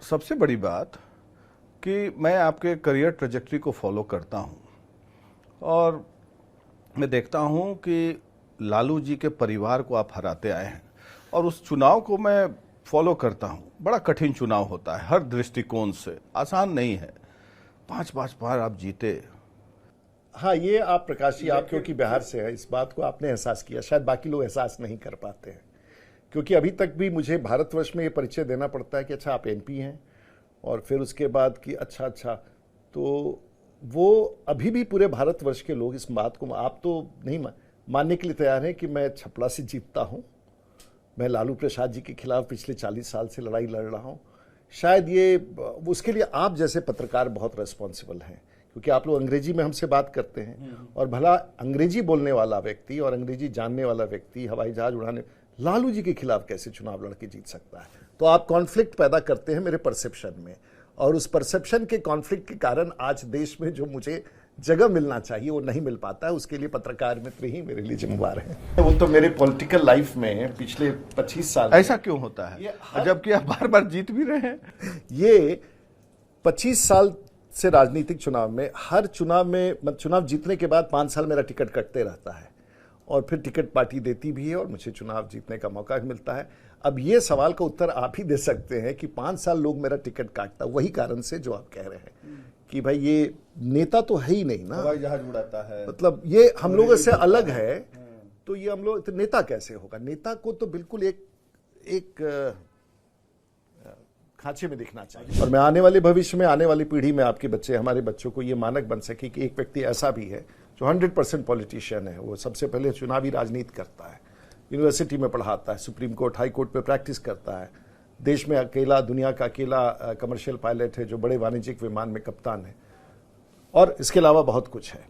सबसे बड़ी बात कि मैं आपके करियर ट्रेजेक्टरी को फॉलो करता हूं और मैं देखता हूं कि लालू जी के परिवार को आप हराते आए हैं और उस चुनाव को मैं फॉलो करता हूं। बड़ा कठिन चुनाव होता है हर दृष्टिकोण से, आसान नहीं है। 5-5 बार आप जीते। हाँ, ये आप प्रकाश जी, आप क्योंकि बिहार से है, इस बात को आपने एहसास किया, शायद बाकी लोग एहसास नहीं कर पाते हैं। क्योंकि अभी तक भी मुझे भारतवर्ष में ये परिचय देना पड़ता है कि अच्छा आप एमपी हैं, और फिर उसके बाद कि अच्छा, तो वो अभी भी पूरे भारतवर्ष के लोग इस बात को, आप तो नहीं मानने के लिए तैयार हैं कि मैं छपरा से जीतता हूँ, मैं लालू प्रसाद जी के खिलाफ पिछले 40 साल से लड़ाई लड़ रहा हूँ। शायद ये उसके लिए आप जैसे पत्रकार बहुत रेस्पॉन्सिबल हैं, क्योंकि आप लोग अंग्रेजी में हमसे बात करते हैं, और भला अंग्रेजी बोलने वाला व्यक्ति और अंग्रेजी जानने वाला व्यक्ति हवाई जहाज उड़ाने लालू जी के खिलाफ कैसे चुनाव लड़के जीत सकता है? तो आप कॉन्फ्लिक्ट पैदा करते हैं मेरे परसेप्शन में, और उस परसेप्शन के कॉन्फ्लिक्ट के कारण आज देश में जो मुझे जगह मिलना चाहिए वो नहीं मिल पाता है। उसके लिए पत्रकार मित्र ही मेरे लिए जिम्मेवार हैं। वो तो मेरे पॉलिटिकल लाइफ में पिछले 25 साल ऐसा क्यों होता है जबकि आप बार बार जीत भी रहे हैं? ये 25 साल से राजनीतिक चुनाव में, हर चुनाव में चुनाव जीतने के बाद 5 साल मेरा टिकट कटते रहता है, और फिर टिकट पार्टी देती भी है और मुझे चुनाव जीतने का मौका भी मिलता है। अब ये सवाल का उत्तर आप ही दे सकते हैं कि 5 साल लोग मेरा टिकट काटता, वही कारण से जो आप कह रहे हैं कि भाई ये नेता तो है ही नहीं ना, हवाई जहाज उड़ाता है, मतलब ये हम लोगों से अलग है, तो ये हम लोग, तो नेता कैसे होगा? नेता को तो बिल्कुल एक खांचे में दिखना चाहिए। और मैं आने वाले भविष्य में, आने वाली पीढ़ी में, आपके बच्चे, हमारे बच्चों को ये मानक बन सके कि एक व्यक्ति ऐसा भी है जो 100% पॉलिटिशियन है। वो सबसे पहले चुनावी राजनीति करता है, यूनिवर्सिटी में पढ़ाता है, सुप्रीम कोर्ट, हाई कोर्ट पे प्रैक्टिस करता है, देश में अकेला, दुनिया का अकेला कमर्शियल पायलट है जो बड़े वाणिज्यिक विमान में कप्तान है, और इसके अलावा बहुत कुछ है।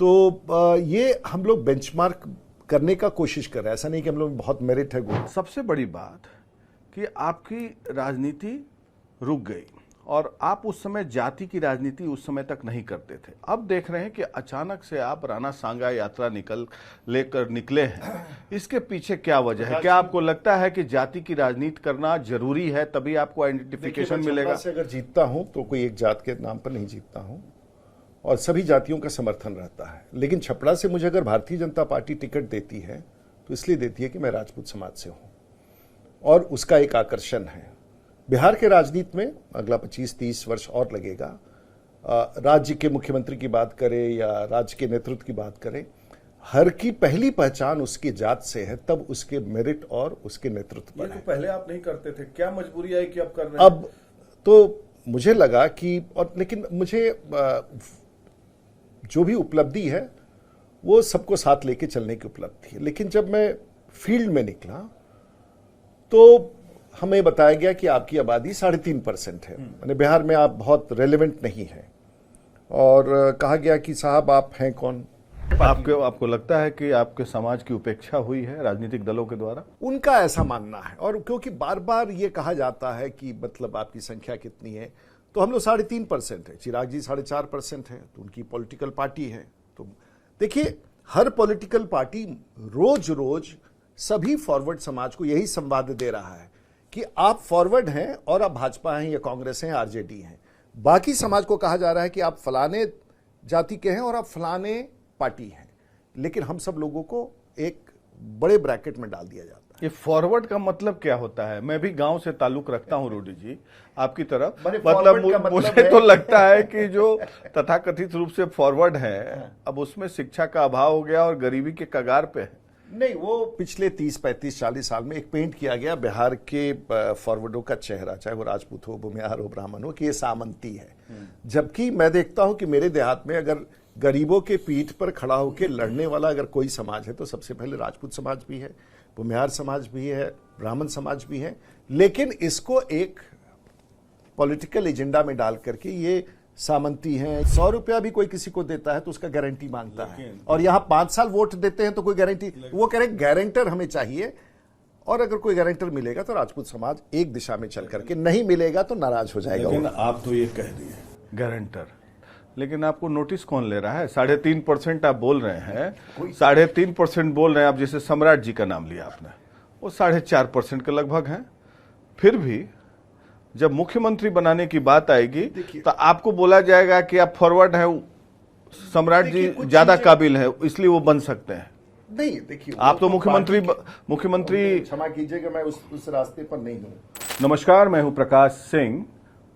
तो ये हम लोग बेंचमार्क करने का कोशिश कर रहे हैं, ऐसा नहीं कि हम लोग बहुत मेरिट है गुण। सबसे बड़ी बात कि आपकी राजनीति रुक गई और आप उस समय जाति की राजनीति उस समय तक नहीं करते थे। अब देख रहे हैं कि अचानक से आप राणा सांगा यात्रा लेकर निकले हैं। इसके पीछे क्या वजह है? क्या आपको लगता है कि जाति की राजनीति करना जरूरी है, तभी आपको आइडेंटिफिकेशन मिलेगा? से अगर जीतता हूं तो कोई एक जात के नाम पर नहीं जीतता हूं, और सभी जातियों का समर्थन रहता है। लेकिन छपरा से मुझे अगर भारतीय जनता पार्टी टिकट देती है तो इसलिए देती है कि मैं राजपूत समाज से हूं, और उसका एक आकर्षण है। बिहार के राजनीति में अगला 25-30 वर्ष और लगेगा। राज्य के मुख्यमंत्री की बात करें या राज्य के नेतृत्व की बात करें, हर की पहली पहचान उसकी जात से है, तब उसके मेरिट और उसके नेतृत्व पर है। तो पहले आप नहीं करते थे, क्या मजबूरी आई कि अब कर रहे हैं? अब तो मुझे लगा कि, और लेकिन मुझे जो भी उपलब्धि है वो सबको साथ लेके चलने की उपलब्धि है। लेकिन जब मैं फील्ड में निकला तो हमें बताया गया कि आपकी आबादी 3.5% है, मैंने बिहार में आप बहुत रेलेवेंट नहीं है, और कहा गया कि साहब आप हैं कौन? आपको लगता है कि आपके समाज की उपेक्षा हुई है राजनीतिक दलों के द्वारा? उनका ऐसा मानना है, और क्योंकि बार बार ये कहा जाता है कि मतलब आपकी संख्या कितनी है, तो हम लोग 3.5% है, चिराग जी 4.5% है, तो उनकी पॉलिटिकल पार्टी है। तो देखिए, हर पॉलिटिकल पार्टी रोज रोज सभी फॉरवर्ड समाज को यही संवाद दे रहा है कि आप फॉरवर्ड हैं और आप भाजपा हैं या कांग्रेस हैं, आरजेडी हैं। बाकी समाज को कहा जा रहा है कि आप फलाने जाति के हैं और आप फलाने पार्टी हैं, लेकिन हम सब लोगों को एक बड़े ब्रैकेट में डाल दिया जाता है। ये फॉरवर्ड का मतलब क्या होता है? मैं भी गांव से ताल्लुक रखता हूं रूडी जी, आपकी तरफ। मतलब मुझे तो लगता है कि जो तथाकथित रूप से फॉरवर्ड है, अब उसमें शिक्षा का अभाव हो गया और गरीबी के कगार पे है। नहीं, वो पिछले 30, 35, 40 साल में एक पेंट किया गया बिहार के फॉरवर्डों का चेहरा, चाहे वो राजपूत हो, भूमिहार हो, ब्राह्मण हो, कि ये सामंती है। जबकि मैं देखता हूं कि मेरे देहात में अगर गरीबों के पीठ पर खड़ा होकर लड़ने वाला अगर कोई समाज है तो सबसे पहले राजपूत समाज भी है, भूमिहार समाज भी है, ब्राह्मण समाज भी है। लेकिन इसको एक पॉलिटिकल एजेंडा में डाल करके ये सामंती हैं। 100 रुपया भी कोई किसी को देता है तो उसका गारंटी मांगता है, और यहां 5 साल वोट देते हैं तो कोई गारंटी, वो कह रहे गारंटर हमें चाहिए, और अगर कोई गारंटर मिलेगा तो राजपूत समाज एक दिशा में चल करके, नहीं मिलेगा तो नाराज हो जाएगा। लेकिन आप तो ये कह दिए गारंटर, लेकिन आपको नोटिस कौन ले रहा है? 3.5% आप बोल रहे हैं, 3.5% बोल रहे हैं आप, जैसे सम्राट जी का नाम लिया आपने, वो 4.5% के लगभग हैं। फिर भी जब मुख्यमंत्री बनाने की बात आएगी तो आपको बोला जाएगा कि आप फॉरवर्ड हैं, सम्राट जी ज्यादा काबिल है इसलिए वो बन सकते हैं। नहीं, देखिए, आप तो मुख्यमंत्री क्षमा कीजिएगा, मैं उस रास्ते पर नहीं हूं। नमस्कार, मैं हूं प्रकाश सिंह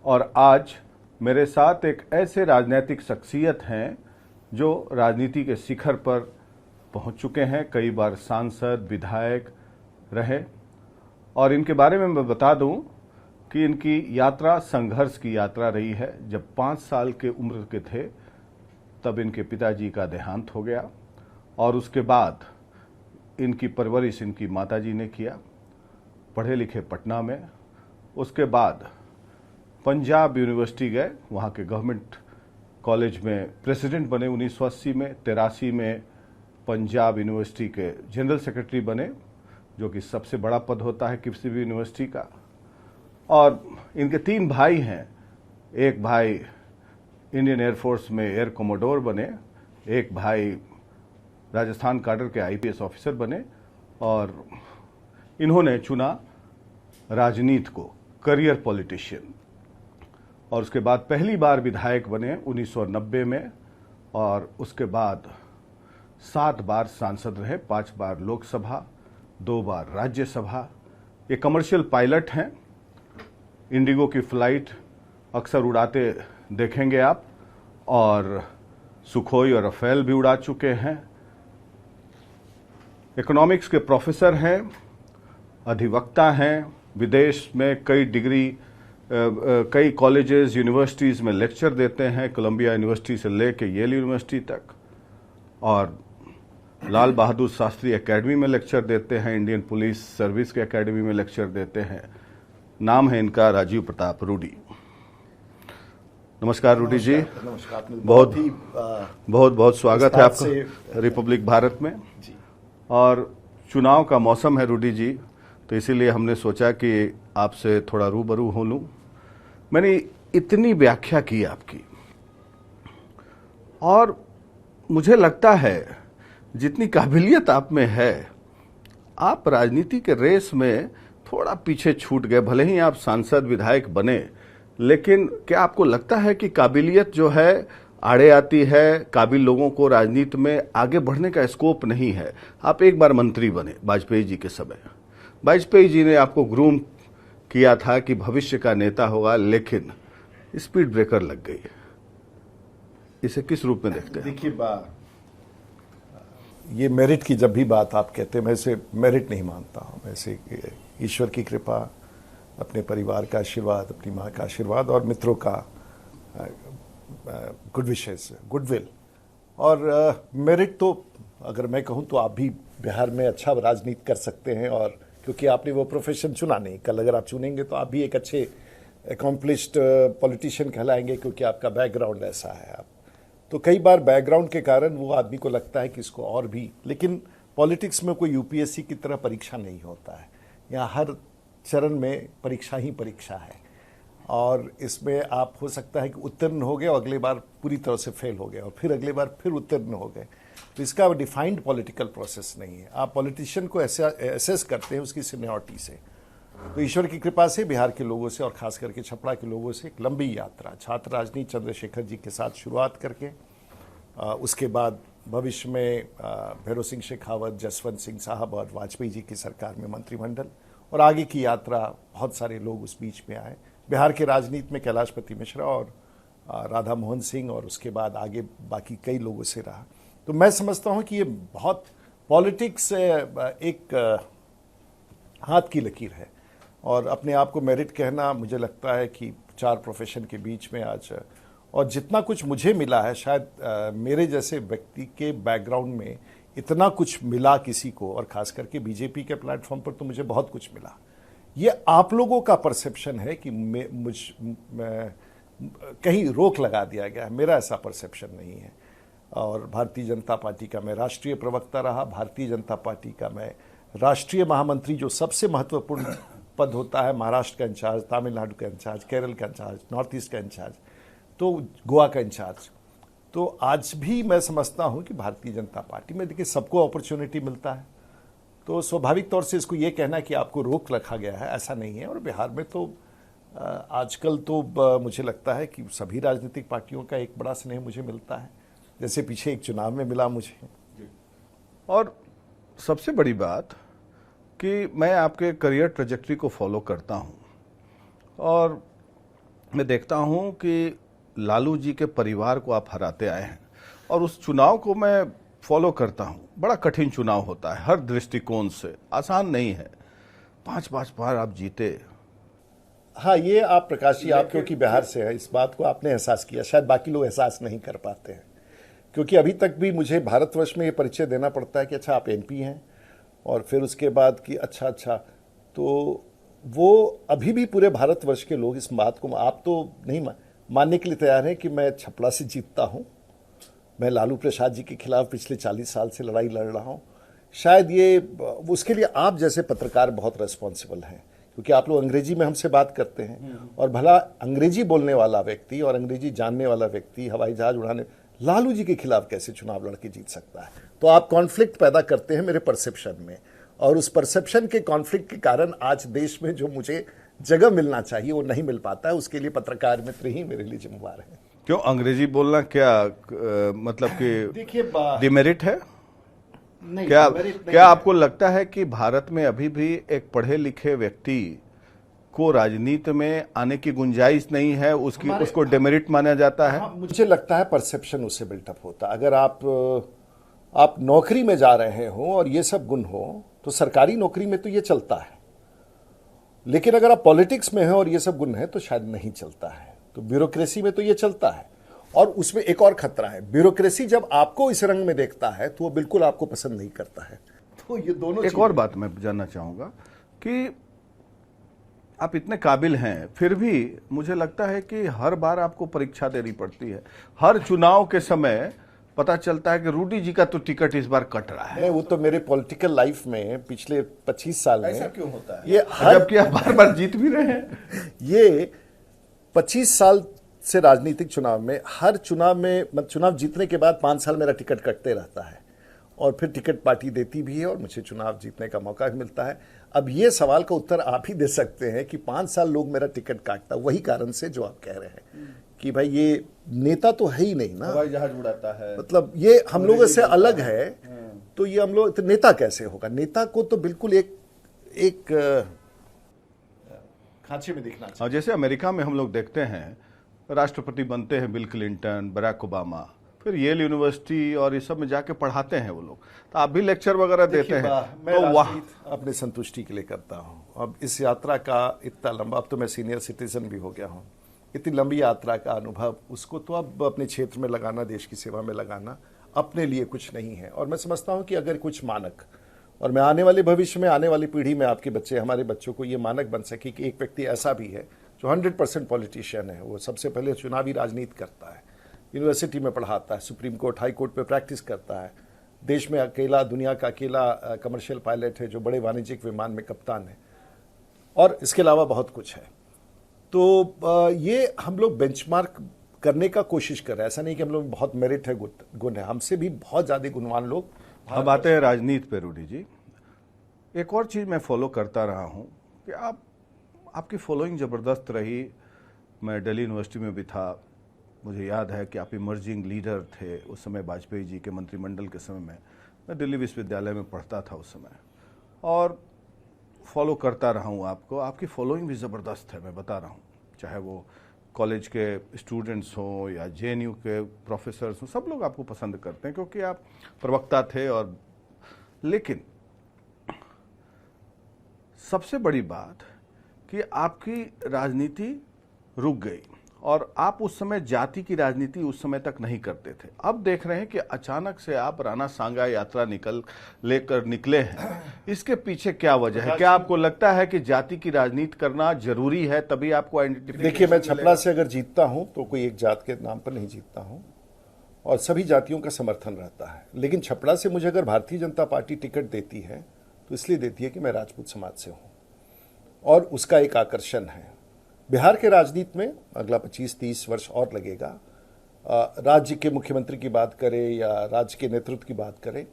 और आज मेरे साथ एक ऐसे राजनीतिक शख्सियत हैं जो राजनीति के शिखर पर पहुंच चुके हैं, कई बार सांसद विधायक रहे। और इनके बारे में मैं बता दूं कि इनकी यात्रा संघर्ष की यात्रा रही है। जब 5 साल के उम्र के थे तब इनके पिताजी का देहांत हो गया और उसके बाद इनकी परवरिश इनकी माताजी ने किया। पढ़े लिखे पटना में, उसके बाद पंजाब यूनिवर्सिटी गए, वहाँ के गवर्नमेंट कॉलेज में प्रेसिडेंट बने 1980 में। 83 में पंजाब यूनिवर्सिटी के जनरल सेक्रेटरी बने, जो कि सबसे बड़ा पद होता है किसी भी यूनिवर्सिटी का। और इनके 3 भाई हैं। एक भाई इंडियन एयरफोर्स में एयर कोमोडोर बने, एक भाई राजस्थान काडर के आईपीएस ऑफिसर बने और इन्होंने चुना राजनीति को, करियर पॉलिटिशियन। और उसके बाद पहली बार विधायक बने 1990 में और उसके बाद 7 बार सांसद रहे, 5 बार लोकसभा, 2 बार राज्यसभा। ये कमर्शियल पायलट हैं, इंडिगो की फ्लाइट अक्सर उड़ाते देखेंगे आप, और सुखोई और राफेल भी उड़ा चुके हैं। इकोनॉमिक्स के प्रोफेसर हैं, अधिवक्ता हैं, विदेश में कई डिग्री कई कॉलेजेस यूनिवर्सिटीज़ में लेक्चर देते हैं, कोलंबिया यूनिवर्सिटी से लेके येल यूनिवर्सिटी तक, और लाल बहादुर शास्त्री एकेडमी में लेक्चर देते हैं, इंडियन पुलिस सर्विस के एकेडमी में लेक्चर देते हैं। नाम है इनका राजीव प्रताप रूडी। नमस्कार रूडी जी। नमस्कार। बहुत स्वागत है आपका रिपब्लिक भारत में जी। और चुनाव का मौसम है रूडी जी, तो इसीलिए हमने सोचा कि आपसे थोड़ा रूबरू हो लूं। मैंने इतनी व्याख्या की आपकी, और मुझे लगता है जितनी काबिलियत आप में है, आप राजनीति के रेस में थोड़ा पीछे छूट गए। भले ही आप सांसद विधायक बने, लेकिन क्या आपको लगता है कि काबिलियत जो है आड़े आती है, काबिल लोगों को राजनीति में आगे बढ़ने का स्कोप नहीं है? आप एक बार मंत्री बने वाजपेयी जी के समय, वाजपेयी जी ने आपको ग्रूम किया था कि भविष्य का नेता होगा, लेकिन स्पीड ब्रेकर लग गई। इसे किस रूप में देखते हैं? देखिए, ये मेरिट की जब भी बात आप कहते हैं, मैं इसे मेरिट नहीं मानता हूं। मैं इसे ईश्वर की कृपा, अपने परिवार का आशीर्वाद, अपनी माँ का आशीर्वाद और मित्रों का गुड विशेस, गुडविल। और मेरिट तो अगर मैं कहूं तो आप भी बिहार में अच्छा राजनीति कर सकते हैं, और क्योंकि आपने वो प्रोफेशन चुना नहीं। कल अगर आप चुनेंगे तो आप भी एक अच्छे अकॉम्प्लिश्ड पॉलिटिशियन कहलाएंगे, क्योंकि आपका बैकग्राउंड ऐसा है। आप तो कई बार बैकग्राउंड के कारण वो आदमी को लगता है कि इसको और भी, लेकिन पॉलिटिक्स में कोई यूपीएससी की तरह परीक्षा नहीं होता है। यहाँ हर चरण में परीक्षा ही परीक्षा है, और इसमें आप हो सकता है कि उत्तीर्ण हो गए और अगले बार पूरी तरह से फेल हो गए, और फिर अगले बार फिर उत्तीर्ण हो गए। तो इसका डिफाइंड पॉलिटिकल प्रोसेस नहीं है। आप पॉलिटिशियन को एसेस करते हैं उसकी सीनियरिटी से। तो ईश्वर की कृपा से बिहार के लोगों से, और खास करके छपरा के लोगों से, एक लंबी यात्रा, छात्र राजनीति चंद्रशेखर जी के साथ शुरुआत करके, उसके बाद भविष्य में भैरव सिंह शेखावत, जसवंत सिंह साहब और वाजपेयी जी की सरकार में मंत्रिमंडल, और आगे की यात्रा बहुत सारे लोग उस बीच में आए। बिहार के राजनीति में कैलाशपति मिश्रा और राधा मोहन सिंह, और उसके बाद आगे बाकी कई लोगों से रहा। तो मैं समझता हूं कि ये बहुत पॉलिटिक्स एक हाथ की लकीर है, और अपने आप को मेरिट कहना, मुझे लगता है कि 4 प्रोफेशन के बीच में आज, और जितना कुछ मुझे मिला है, शायद मेरे जैसे व्यक्ति के बैकग्राउंड में इतना कुछ मिला किसी को, और खास करके बीजेपी के प्लेटफॉर्म पर तो मुझे बहुत कुछ मिला। ये आप लोगों का परसेप्शन है कि कहीं रोक लगा दिया गया है, मेरा ऐसा परसेप्शन नहीं है। और भारतीय जनता पार्टी का मैं राष्ट्रीय प्रवक्ता रहा, भारतीय जनता पार्टी का मैं राष्ट्रीय महामंत्री, जो सबसे महत्वपूर्ण पद होता है, महाराष्ट्र का इंचार्ज, तमिलनाडु का इंचार्ज, केरल का इंचार्ज, नॉर्थ ईस्ट का इंचार्ज, तो गोवा का इंचार्ज। तो आज भी मैं समझता हूं कि भारतीय जनता पार्टी में देखिए सबको अपॉर्चुनिटी मिलता है, तो स्वाभाविक तौर से इसको ये कहना कि आपको रोक रखा गया है, ऐसा नहीं है। और बिहार में तो आजकल तो मुझे लगता है कि सभी राजनीतिक पार्टियों का एक बड़ा स्नेह मुझे मिलता है, जैसे पीछे एक चुनाव में मिला मुझे। और सबसे बड़ी बात कि मैं आपके करियर ट्रेजेक्टरी को फॉलो करता हूं और मैं देखता हूं कि लालू जी के परिवार को आप हराते आए हैं और उस चुनाव को मैं फॉलो करता हूं। बड़ा कठिन चुनाव होता है, हर दृष्टिकोण से आसान नहीं है। 5-5 बार आप जीते। हाँ, ये आप प्रकाश जी, आप क्योंकि बिहार से है, इस बात को आपने एहसास किया, शायद बाकी लोग एहसास नहीं कर पाते हैं। क्योंकि अभी तक भी मुझे भारतवर्ष में ये परिचय देना पड़ता है कि अच्छा आप एमपी हैं, और फिर उसके बाद कि अच्छा, तो वो अभी भी पूरे भारतवर्ष के लोग इस बात को, आप तो नहीं मानने के लिए तैयार हैं कि मैं छपरा से जीतता हूँ, मैं लालू प्रसाद जी के खिलाफ पिछले 40 साल से लड़ाई लड़ रहा हूँ। शायद ये उसके लिए आप जैसे पत्रकार बहुत रेस्पॉन्सिबल हैं, क्योंकि आप लोग अंग्रेजी में हमसे बात करते हैं, और भला अंग्रेजी बोलने वाला व्यक्ति और अंग्रेजी जानने वाला व्यक्ति हवाई जहाज उड़ाने लालू जी के खिलाफ कैसे चुनाव लड़के जीत सकता है? तो आप कॉन्फ्लिक्ट पैदा करते हैं मेरे परसेप्शन में, और उस परसेप्शन के कॉन्फ्लिक्ट के कारण आज देश में जो मुझे जगह मिलना चाहिए वो नहीं मिल पाता है। उसके लिए पत्रकार मित्र ही मेरे लिए जिम्मेवार है। क्यों अंग्रेजी बोलना क्या मतलब कि देखिए, डिमेरिट है? नहीं, क्या आपको लगता है कि भारत में अभी भी एक पढ़े लिखे व्यक्ति को राजनीति में आने की गुंजाइश नहीं है, उसको डिमेरिट माना जाता है? हाँ, मुझे लगता है परसेप्शन उससे बिल्टअप होता। अगर आप नौकरी में जा रहे हो और ये सब गुण हो तो सरकारी नौकरी में तो ये चलता है, लेकिन अगर आप पॉलिटिक्स में हो और ये सब गुण है तो शायद नहीं चलता है। तो ब्यूरोक्रेसी में तो ये चलता है, और उसमें एक और खतरा है, ब्यूरोक्रेसी जब आपको इस रंग में देखता है तो वो बिल्कुल आपको पसंद नहीं करता है। तो ये दोनों एक और बात मैं जानना चाहूंगा कि आप इतने काबिल हैं, फिर भी मुझे लगता है कि हर बार आपको परीक्षा देनी पड़ती है। हर चुनाव के समय पता चलता है कि रूडी जी का तो टिकट इस बार कट रहा है। नहीं, वो तो मेरे पॉलिटिकल लाइफ में पिछले 25 साल में ऐसा क्यों होता है? ये जबकि आप बार बार जीत भी रहे हैं। ये 25 साल से राजनीतिक चुनाव में, हर चुनाव में चुनाव जीतने के बाद 5 साल मेरा टिकट कटते रहता है, और फिर टिकट पार्टी देती भी है और मुझे चुनाव जीतने का मौका भी मिलता है। अब ये सवाल का उत्तर आप ही दे सकते हैं कि 5 साल लोग मेरा टिकट काटता, वही कारण से जो आप कह रहे हैं कि भाई ये नेता तो है ही नहीं ना, हवाई जहाज उड़ाता है, मतलब ये हम लोगों से अलग है। तो ये हम लोग, तो नेता कैसे होगा? नेता को तो बिल्कुल एक खांचे में दिखना चाहिए। और जैसे अमेरिका में हम लोग देखते हैं राष्ट्रपति बनते हैं बिल क्लिंटन, बराक ओबामा, फिर येल यूनिवर्सिटी और ये सब में जाके पढ़ाते हैं वो लोग। तो आप भी लेक्चर वगैरह देते हैं, तो वहाँ अपने संतुष्टि के लिए करता हूँ। अब इस यात्रा का इतना लंबा, अब तो मैं सीनियर सिटीजन भी हो गया हूँ, इतनी लंबी यात्रा का अनुभव, उसको तो अब अपने क्षेत्र में लगाना, देश की सेवा में लगाना अपने लिए कुछ नहीं है। और मैं समझता हूँ कि अगर कुछ मानक, और मैं आने वाले भविष्य में, आने वाली पीढ़ी में, आपके बच्चे, हमारे बच्चों को ये मानक बन सके कि एक व्यक्ति ऐसा भी है जो 100% पॉलिटिशियन है, वो सबसे पहले चुनावी राजनीति करता है, यूनिवर्सिटी में पढ़ाता है, सुप्रीम कोर्ट, हाई कोर्ट पे प्रैक्टिस करता है, देश में अकेला, दुनिया का अकेला कमर्शियल पायलट है जो बड़े वाणिज्यिक विमान में कप्तान है, और इसके अलावा बहुत कुछ है। तो ये हम लोग बेंचमार्क करने का कोशिश कर रहे हैं। ऐसा नहीं कि हम लोग बहुत मेरिट है, गुण है, हमसे भी बहुत ज़्यादा गुणवान लोग। अब आते हैं राजनीति पे रूडी जी। एक और चीज़ मैं फॉलो करता रहा हूँ कि आपकी फॉलोइंग ज़बरदस्त रही। मैं दिल्ली यूनिवर्सिटी में भी था, मुझे याद है कि आप इमर्जिंग लीडर थे उस समय, वाजपेयी जी के मंत्रिमंडल के समय में। मैं दिल्ली विश्वविद्यालय में पढ़ता था उस समय, और फॉलो करता रहा हूँ आपको। आपकी फॉलोइंग भी ज़बरदस्त है, मैं बता रहा हूँ, चाहे वो कॉलेज के स्टूडेंट्स हों या जेएनयू के प्रोफेसर्स हों, सब लोग आपको पसंद करते हैं क्योंकि आप प्रवक्ता थे। और लेकिन सबसे बड़ी बात कि आपकी राजनीति रुक गई, और आप उस समय जाति की राजनीति उस समय तक नहीं करते थे। अब देख रहे हैं कि अचानक से आप राणा सांगा यात्रा लेकर निकले हैं। इसके पीछे क्या वजह है? क्या आपको लगता है कि जाति की राजनीति करना जरूरी है, तभी आपको आइडेंटिफिकेशन? देखिए, मैं छपरा से अगर जीतता हूं तो कोई एक जात के नाम पर नहीं जीतता हूं, और सभी जातियों का समर्थन रहता है। लेकिन छपरा से मुझे अगर भारतीय जनता पार्टी टिकट देती है तो इसलिए देती है कि मैं राजपूत समाज से हूं, और उसका एक आकर्षण है। बिहार के राजनीति में अगला 25-30 वर्ष और लगेगा। राज्य के मुख्यमंत्री की बात करें या राज्य के नेतृत्व की बात करें,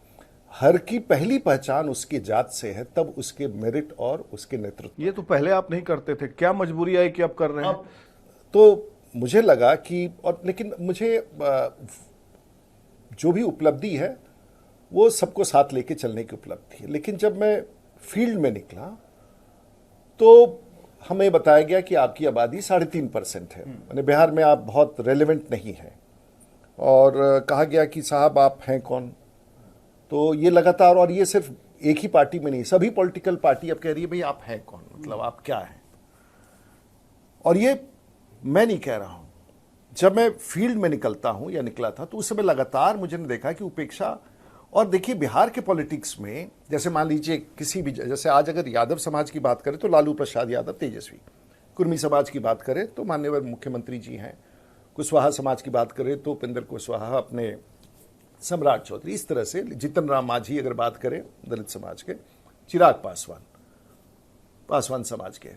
हर की पहली पहचान उसकी जात से है, तब उसके मेरिट और उसके नेतृत्व। ये तो पहले आप नहीं करते थे, क्या मजबूरी आई कि अब कर रहे हैं? अब तो मुझे लगा कि, और लेकिन मुझे जो भी उपलब्धि है वो सबको साथ लेके चलने की उपलब्धि है। लेकिन जब मैं फील्ड में निकला तो हमें बताया गया कि आपकी आबादी 3.5% है, माने बिहार में आप बहुत रेलेवेंट नहीं है। और कहा गया कि साहब आप हैं कौन? तो ये लगातार, और ये सिर्फ एक ही पार्टी में नहीं, सभी पॉलिटिकल पार्टी अब कह रही है भाई आप हैं कौन, मतलब आप क्या हैं। और ये मैं नहीं कह रहा हूं, जब मैं फील्ड में निकलता हूं या निकला था तो उस समय लगातार मुझे ने देखा कि उपेक्षा। और देखिए बिहार के पॉलिटिक्स में, जैसे मान लीजिए किसी भी, जैसे आज अगर यादव समाज की बात करें तो लालू प्रसाद यादव तेजस्वी, कुर्मी समाज की बात करें तो माननीय मुख्यमंत्री जी हैं, कुशवाहा समाज की बात करें तो उपेंद्र कुशवाहा, अपने सम्राट चौधरी, इस तरह से जीतन राम मांझी अगर बात करें दलित समाज के, चिराग पासवान समाज के।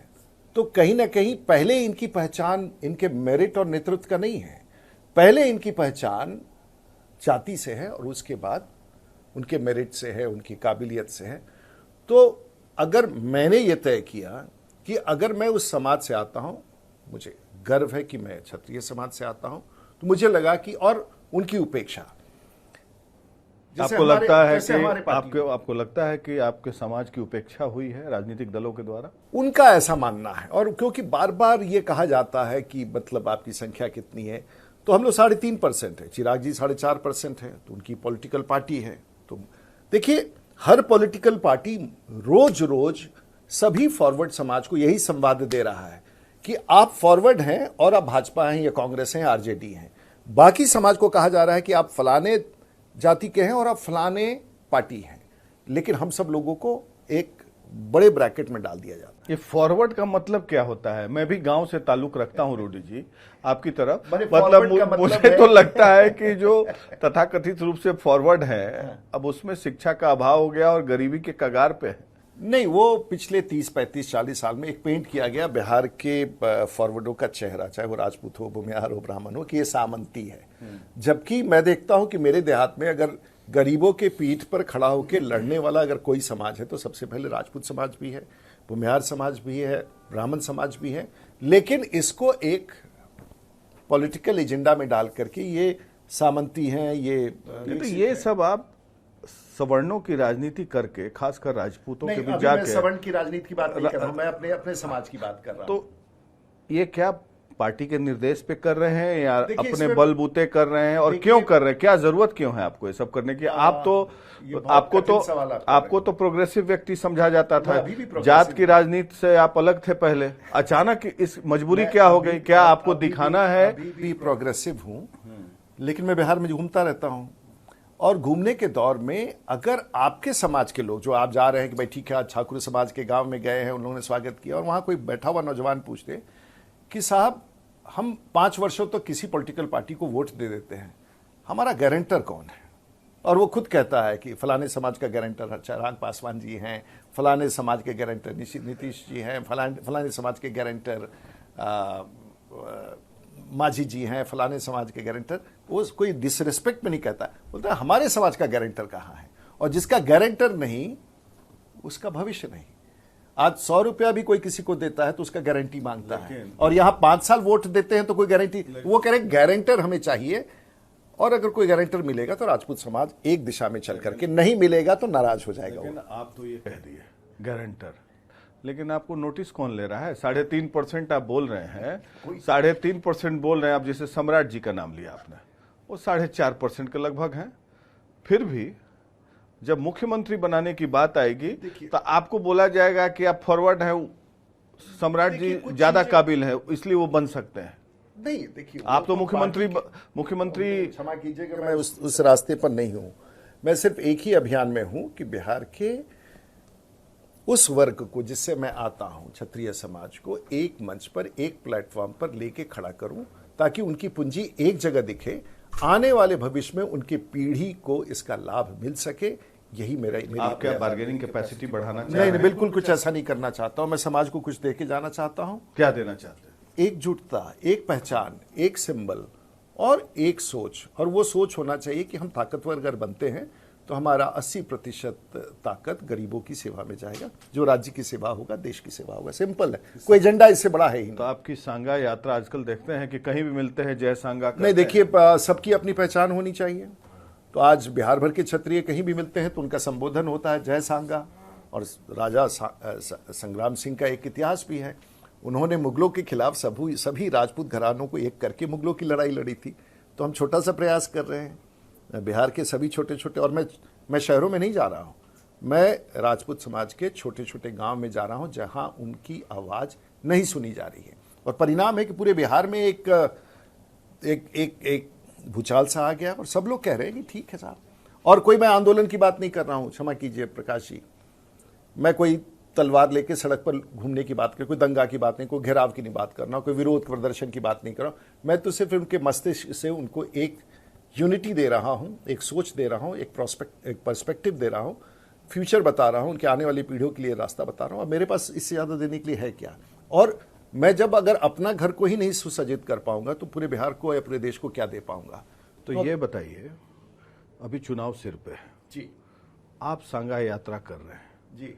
तो कहीं ना कहीं पहले इनकी पहचान इनके मेरिट और नेतृत्व का नहीं है, पहले इनकी पहचान जाति से है और उसके बाद उनके मेरिट से है, उनकी काबिलियत से है। तो अगर मैंने ये तय किया कि अगर मैं उस समाज से आता हूं, मुझे गर्व है कि मैं क्षत्रिय समाज से आता हूं, तो मुझे लगा कि, और उनकी उपेक्षा, आपको लगता है कि आपको लगता है कि आपके समाज की उपेक्षा हुई है राजनीतिक दलों के द्वारा? उनका ऐसा मानना है। और क्योंकि बार बार ये कहा जाता है कि मतलब आपकी संख्या कितनी है, तो हम लोग 3.5% है, चिराग जी 4.5% है, तो उनकी पॉलिटिकल पार्टी है। तो देखिए हर पॉलिटिकल पार्टी रोज रोज सभी फॉरवर्ड समाज को यही संवाद दे रहा है कि आप फॉरवर्ड हैं और आप भाजपा हैं या कांग्रेस हैं, आरजेडी हैं। बाकी समाज को कहा जा रहा है कि आप फलाने जाति के हैं और आप फलाने पार्टी हैं, लेकिन हम सब लोगों को एक बड़े ब्रैकेट में डाल दिया जाता है। ये फॉरवर्ड का मतलब क्या होता है? मैं भी गांव से ताल्लुक रखता हूं रूडी जी आपकी तरफ, मतलब मुझे तो लगता है कि जो तथाकथित रूप से फॉरवर्ड है, अब उसमें शिक्षा का अभाव हो गया और गरीबी के कगार पे है। नहीं, वो पिछले 30, 35, 40 साल में एक पेंट किया गया बिहार के फॉरवर्डों का चेहरा, चाहे वो राजपूत हो, भूमिहार हो, ब्राह्मण हो, कि ये सामंती है। जबकि मैं देखता हूं कि मेरे देहात में अगर गरीबों के पीठ पर खड़ा होकर लड़ने वाला अगर कोई समाज है तो सबसे पहले राजपूत समाज भी है, भूमिहार समाज भी है, ब्राह्मण समाज भी है। लेकिन इसको एक पॉलिटिकल एजेंडा में डाल करके ये सामंती हैं, ये सब आप सवर्णों की राजनीति करके, खासकर राजपूतों के बीच जाके, मैं सवर्ण की राजनीति की बात नहीं कर रहा हूं, मैं अपने समाज की बात कर रहा हूं। तो ये क्या पार्टी के निर्देश पे कर रहे हैं या अपने बलबूते कर रहे हैं, और क्यों कर रहे हैं? क्या जरूरत क्यों है आपको ये सब करने की? आपको तो प्रोग्रेसिव व्यक्ति समझा जाता था, जात की राजनीति से आप अलग थे पहले, अचानक इस मजबूरी क्या हो गई? क्या आपको दिखाना है? भी प्रोग्रेसिव हूं, लेकिन मैं बिहार में घूमता रहता हूं, और घूमने के दौर में अगर आपके समाज के लोग, जो आप जा रहे हैं कि भाई ठीक है, आज ठाकुर समाज के गांव में गए हैं, उन लोगों ने स्वागत किया, और वहां कोई बैठा हुआ नौजवान पूछते कि साहब हम 5 वर्षों तक किसी पॉलिटिकल पार्टी को वोट दे देते हैं, हमारा गारंटर कौन है? और वो खुद कहता है कि फलाने समाज का गारंटर चिराग पासवान जी हैं, फलाने समाज के गारंटर नीतीश जी हैं, फलाने समाज के गारंटर मांझी जी हैं, फलाने समाज के गारंटर। वो कोई डिसरिस्पेक्ट में नहीं कहता, बोलता है हमारे समाज का गारंटर कहाँ है, और जिसका गारंटर नहीं उसका भविष्य नहीं। आज 100 रुपया भी कोई किसी को देता है तो उसका गारंटी मांगता है, और यहां 5 साल वोट देते हैं तो कोई गारंटी, वो कह रहे गारंटर हमें चाहिए। और अगर कोई गारंटर मिलेगा तो राजपूत समाज एक दिशा में चल करके, नहीं मिलेगा तो नाराज हो जाएगा। लेकिन आप तो ये कह दिए गारंटर, लेकिन आपको नोटिस कौन ले रहा है? 3.5% आप बोल रहे हैं, 3.5% बोल रहे हैं आप, जैसे सम्राट जी का नाम लिया आपने, वो 4.5% के लगभग हैं। फिर भी जब मुख्यमंत्री बनाने की बात आएगी तो आपको बोला जाएगा कि आप फॉरवर्ड हैं, सम्राट जी ज्यादा काबिल है इसलिए वो बन सकते हैं। नहीं, देखिए आप तो मुख्यमंत्री क्षमा कीजिएगा, मैं उस रास्ते पर नहीं हूं। मैं सिर्फ एक ही अभियान में हूं कि बिहार के उस वर्ग को जिससे मैं आता हूं, क्षत्रिय समाज को, एक मंच पर, एक प्लेटफॉर्म पर लेके खड़ा करूं, ताकि उनकी पूंजी एक जगह दिखे, आने वाले भविष्य में उनकी पीढ़ी को इसका लाभ मिल सके। यही मेरा आप क्या बार्गेनिंग कैपेसिटी बढ़ाना चाहते हैं? नहीं, बिल्कुल कुछ ऐसा नहीं करना चाहता हूं। मैं समाज को कुछ दे के जाना चाहता हूं। क्या देना चाहते हैं? एकजुटता, एक पहचान, एक सिंबल और एक सोच। और वो सोच होना चाहिए कि हम ताकतवर अगर बनते हैं तो हमारा 80% ताकत गरीबों की सेवा में जाएगा। जो राज्य की सेवा होगा, देश की सेवा होगा। सिंपल है, कोई एजेंडा इससे बड़ा है ही तो नहीं। आपकी सांगा यात्रा आजकल देखते हैं कि कहीं भी मिलते हैं जय सांगा नहीं, देखिए, सबकी अपनी पहचान होनी चाहिए। तो आज बिहार भर के क्षत्रिय कहीं भी मिलते हैं तो उनका संबोधन होता है जय सांगा। और राजा संग्राम सिंह का एक इतिहास भी है। उन्होंने मुगलों के खिलाफ सभी राजपूत घरानों को एक करके मुगलों की लड़ाई लड़ी थी। तो हम छोटा सा प्रयास कर रहे हैं। बिहार के सभी छोटे छोटे, और मैं शहरों में नहीं जा रहा हूँ, मैं राजपूत समाज के छोटे छोटे गांव में जा रहा हूँ जहां उनकी आवाज नहीं सुनी जा रही है। और परिणाम है कि पूरे बिहार में एक भूचाल सा आ गया और सब लोग कह रहे हैं कि ठीक है साहब। और कोई मैं आंदोलन की बात नहीं कर रहा हूं, क्षमा कीजिए प्रकाश जी, मैं कोई तलवार लेके सड़क पर घूमने की बात कर, कोई दंगा की बात नहीं, कोई घेराव की नहीं बात करना, कोई विरोध प्रदर्शन की बात नहीं कर रहा हूं। मैं तो सिर्फ उनके मस्तिष्क से उनको एक यूनिटी दे रहा हूं, एक सोच दे रहा हूं, एक पर्सपेक्टिव दे रहा हूं, फ्यूचर बता रहा हूं, उनके आने वाली पीढ़ियों के लिए रास्ता बता रहा हूं। और मेरे पास इससे ज्यादा देने के लिए है क्या? और मैं जब अगर अपना घर को ही नहीं सुसज्जित कर पाऊंगा तो पूरे बिहार को या पूरे देश को क्या दे पाऊंगा? तो ये बताइए, अभी चुनाव सिर पे है जी, आप सांगा यात्रा कर रहे हैं जी,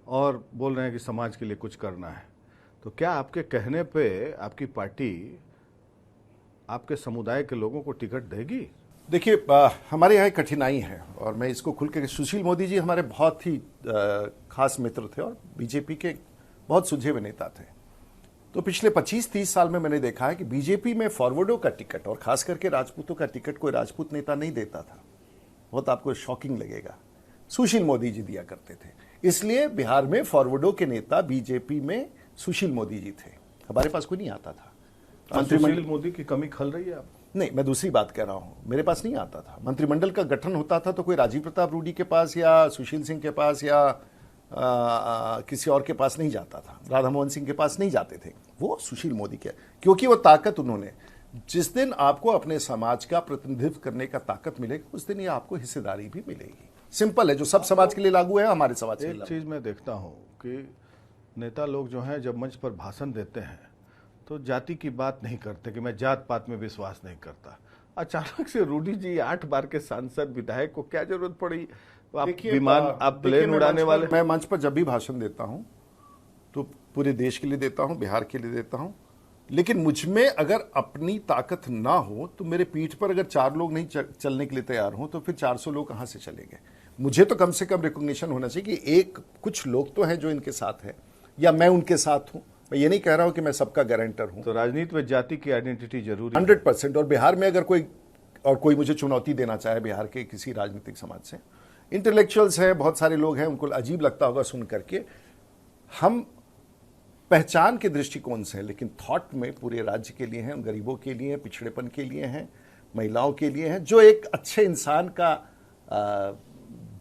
और बोल रहे हैं कि समाज के लिए कुछ करना है, तो क्या आपके कहने पे आपकी पार्टी आपके समुदाय के लोगों को टिकट देगी? देखिए, हमारे यहाँ एक कठिनाई है और मैं इसको खुल के, सुशील मोदी जी हमारे बहुत ही खास मित्र थे और बीजेपी के बहुत सुलझे हुए नेता थे। तो पिछले 25-30 साल में मैंने देखा है कि बीजेपी में फॉरवर्डों का टिकट, और खास करके राजपूतों का टिकट, कोई राजपूत नेता नहीं देता था। बहुत आपको शॉकिंग लगेगा, सुशील मोदी जी दिया करते थे। इसलिए बिहार में फॉरवर्डों के नेता बीजेपी में सुशील मोदी जी थे, हमारे पास कोई नहीं आता था। सुशील मोदी की कमी खल रही है आप? नहीं, मैं दूसरी बात कह रहा हूं, मेरे पास नहीं आता था। मंत्रिमंडल का गठन होता था तो कोई राजीव प्रताप रूडी के पास या सुशील सिंह के पास या किसी और के पास नहीं जाता था, राधा मोहन सिंह के पास नहीं जाते थे, वो सुशील मोदी के, क्योंकि वो ताकत उन्होंने, जिस दिन आपको अपने समाज का प्रतिनिधित्व करने का ताकत मिलेगी उस दिन ये आपको हिस्सेदारी भी मिलेगी। सिंपल है, जो सब समाज के लिए लागू है हमारे समाज के लिए। एक चीज मैं देखता हूं कि नेता लोग जो हैं जब मंच पर भाषण देते हैं तो जाति की बात नहीं करते कि मैं जात पात में विश्वास नहीं करता। अचानक से रूडी जी 8 बार के सांसद विधायक को क्या जरूरत पड़ी? आप विमान, आप प्लेन उड़ाने वाले। मैं मंच पर जब भी भाषण देता हूं तो पूरे देश के लिए देता हूं, बिहार के लिए देता हूं, लेकिन मुझ में अगर अपनी ताकत ना हो तो मेरे पीठ पर अगर 4 लोग नहीं चलने के लिए तैयार हो तो फिर 400 लोग कहां से चलेंगे? मुझे तो कम से कम रिकॉग्निशन होना चाहिए कि कुछ लोग तो हैं जो इनके साथ हैं या मैं उनके साथ हूं। मैं ये नहीं कह रहा हूं कि मैं सबका गारंटर हूं। तो राजनीति में जाति की आइडेंटिटी जरूरी 100%। और बिहार में अगर कोई मुझे चुनौती देना चाहे बिहार के किसी राजनीतिक समाज से, इंटेलेक्चुअल्स हैं, बहुत सारे लोग हैं, उनको अजीब लगता होगा सुन करके, हम पहचान के दृष्टिकोण से हैं लेकिन थॉट में पूरे राज्य के लिए हैं, गरीबों के लिए, पिछड़ेपन के लिए हैं, महिलाओं के लिए हैं। जो एक अच्छे इंसान का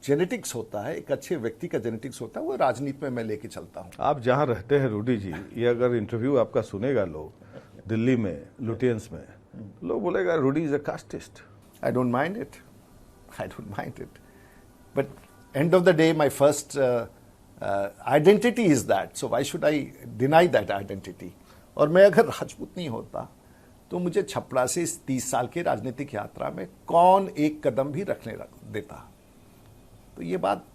जेनेटिक्स होता है, एक अच्छे व्यक्ति का जेनेटिक्स होता है, वो राजनीति में मैं लेके चलता हूं। आप जहां रहते हैं रूडी जी, ये अगर इंटरव्यू आपका सुनेगा लोग दिल्ली में, लुटियंस में, लोग बोलेगा Rudy is a casteist. I don't mind it. I don't mind it. But end of the day, my first identity is that. So why should I deny that identity? और मैं अगर राजपूत नहीं होता तो मुझे छपरा से इस 30 साल के राजनीतिक यात्रा में कौन एक कदम भी रखने देता? तो ये बात,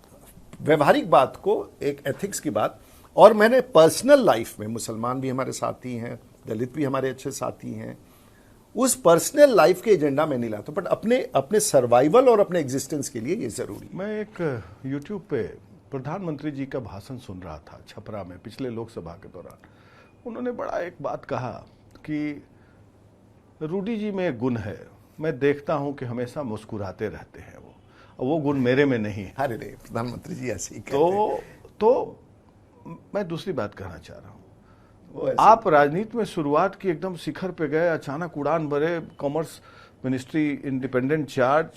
व्यवहारिक बात को, एक एथिक्स की बात। और मैंने पर्सनल लाइफ में, मुसलमान भी हमारे साथी हैं, दलित भी हमारे अच्छे साथी हैं, उस पर्सनल लाइफ के एजेंडा में नहीं लाता, बट अपने सर्वाइवल और अपने एग्जिस्टेंस के लिए ये जरूरी। मैं एक यूट्यूब पे प्रधानमंत्री जी का भाषण सुन रहा था छपरा में पिछले लोकसभा के दौरान। उन्होंने बड़ा एक बात कहा कि रूडी जी में एक गुण है, मैं देखता हूं कि हमेशा मुस्कुराते रहते हैं वो गुण मेरे में नहीं है। अरे प्रधानमंत्री जी ऐसे ही कहते हैं। तो मैं दूसरी बात कहना चाह रहा हूं, आप राजनीति में शुरुआत की, एकदम शिखर पे गए, अचानक उड़ान भरे, कॉमर्स मिनिस्ट्री, इंडिपेंडेंट चार्ज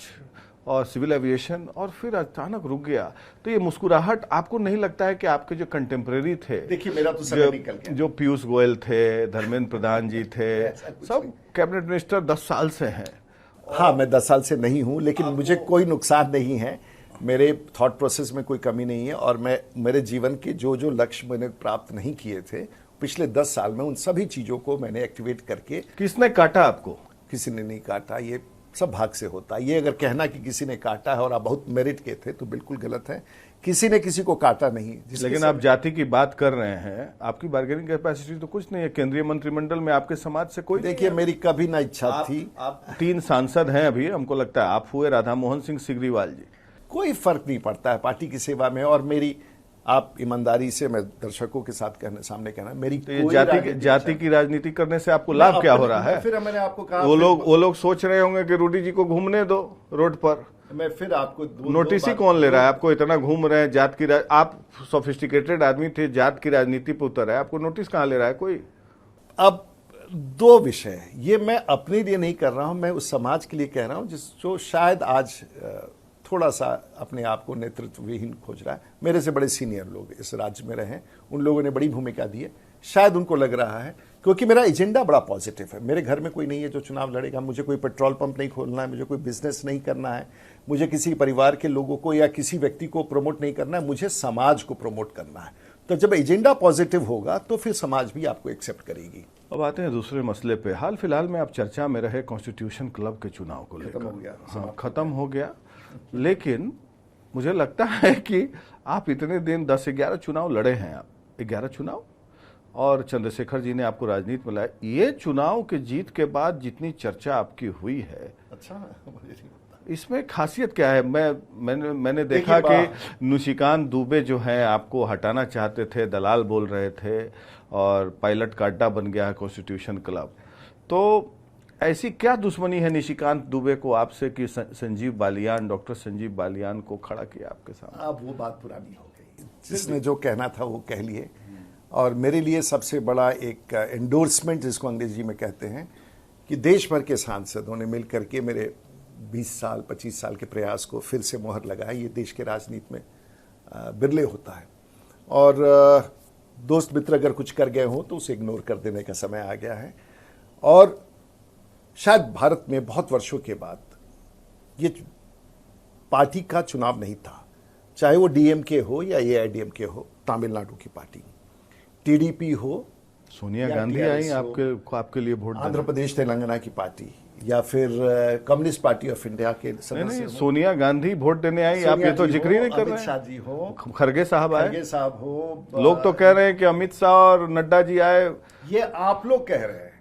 और सिविल एविएशन, और फिर अचानक रुक गया। तो ये मुस्कुराहट आपको नहीं लगता है कि आपके जो कंटेम्प्रेरी थे, देखिए मेरा तो समय निकल गया, जो पीयूष गोयल थे, धर्मेंद्र प्रधान जी थे, सब कैबिनेट मिनिस्टर 10 साल से हैं। हाँ, मैं 10 साल से नहीं हूं, लेकिन मुझे कोई नुकसान नहीं है, मेरे थॉट प्रोसेस में कोई कमी नहीं है। और मेरे जीवन के जो लक्ष्य मैंने प्राप्त नहीं किए थे पिछले 10 साल में, उन सभी चीजों को मैंने एक्टिवेट करके। किसने काटा आपको? किसी ने नहीं काटा। ये सब भाग से होता है। ये अगर कहना कि किसी ने काटा है और आप बहुत मेरिट के थे तो बिल्कुल गलत है। किसी ने किसी को काटा नहीं। लेकिन आप जाति की बात कर रहे हैं, आपकी बार्गेनिंग कैपेसिटी तो कुछ नहीं है। केंद्रीय मंत्रिमंडल में आपके समाज से कोई देखिए, मेरी कभी ना इच्छा थी। आप 3 सांसद हैं अभी, हमको लगता है आप हुए, राधा मोहन सिंह सिग्रीवाल जी। कोई फर्क नहीं पड़ता है पार्टी की सेवा में। और मेरी, आप ईमानदारी से, मैं दर्शकों के साथ सामने कहना, मेरी तो जाति की राजनीति करने से आपको लाभ क्या हो रहा है? फिर मैंने आपको कहा, वो लोग सोच रहे होंगे कि रूडी जी को घूमने दो रोड पर। मैं फिर आपको नोटिस ही कौन ले रहा है? आपको इतना घूम रहे हैं जात की आप सोफिस्टिकेटेड आदमी थे, जात की राजनीति पर उतर है, आपको नोटिस कहां ले रहा है कोई? अब 2 विषय, ये मैं अपने लिए नहीं कर रहा हूं, मैं उस समाज के लिए कह रहा हूं जो शायद आज थोड़ा सा अपने आप को नेतृत्वहीन खोज रहा है। मेरे से बड़े सीनियर लोग इस राज्य में रहे, उन लोगों ने बड़ी भूमिका दी है। शायद उनको लग रहा है, क्योंकि मेरा एजेंडा बड़ा पॉजिटिव है। मेरे घर में कोई नहीं है जो चुनाव लड़ेगा, मुझे कोई पेट्रोल पंप नहीं खोलना है, मुझे कोई बिजनेस नहीं करना है, मुझे किसी परिवार के लोगों को या किसी व्यक्ति को प्रमोट नहीं करना है, मुझे समाज को प्रमोट करना है। तो जब एजेंडा पॉजिटिव होगा तो फिर समाज भी आपको एक्सेप्ट करेगी। अब आते हैं दूसरे मसले पे। हाल फिलहाल में आप चर्चा में रहे कॉन्स्टिट्यूशन क्लब के चुनाव को लेकर। खत्म हो गया, लेकिन मुझे लगता है कि आप इतने दिन 10-11 चुनाव लड़े हैं, आप 11 चुनाव, और चंद्रशेखर जी ने आपको राजनीति में लाया। ये चुनाव के जीत के बाद जितनी चर्चा आपकी हुई है, अच्छा, मुझे नहीं पता इसमें खासियत क्या है? मैंने देखा कि निशिकांत दुबे जो है आपको हटाना चाहते थे, दलाल बोल रहे थे, और पायलट का अड्डा बन गया है कॉन्स्टिट्यूशन क्लब। तो ऐसी क्या दुश्मनी है निशिकांत दुबे को आपसे कि संजीव बालियान, डॉक्टर संजीव बालियान को खड़ा किया आपके सामने? अब वो बात पुरानी हो गई, जिसने जो कहना था वो कह लिए। और मेरे लिए सबसे बड़ा एक एंडोर्समेंट, जिसको अंग्रेजी में कहते हैं, कि देश भर के सांसदों ने मिल करके मेरे 20 साल 25 साल के प्रयास को फिर से मोहर लगाई। ये देश के राजनीति में बिरले होता है। और दोस्त मित्र अगर कुछ कर गए हों तो उसे इग्नोर कर देने का समय आ गया है। और शायद भारत में बहुत वर्षों के बाद ये पार्टी का चुनाव नहीं था, चाहे वो डीएमके हो या एआईडीएमके हो, तमिलनाडु की पार्टी, टीडीपी हो, सोनिया गांधी आई आपके लिए वोट, आंध्र प्रदेश तेलंगाना की पार्टी, या फिर कम्युनिस्ट पार्टी ऑफ इंडिया के सदस्य। नहीं, सोनिया गांधी वोट देने आई, आप ये तो जिक्र ही नहीं कर रहे हैं। अमित शाह जी हो, खरगे साहब आए, खरगे साहब हो, लोग तो कह रहे हैं कि अमित शाह और नड्डा जी आए। ये आप लोग कह रहे हैं,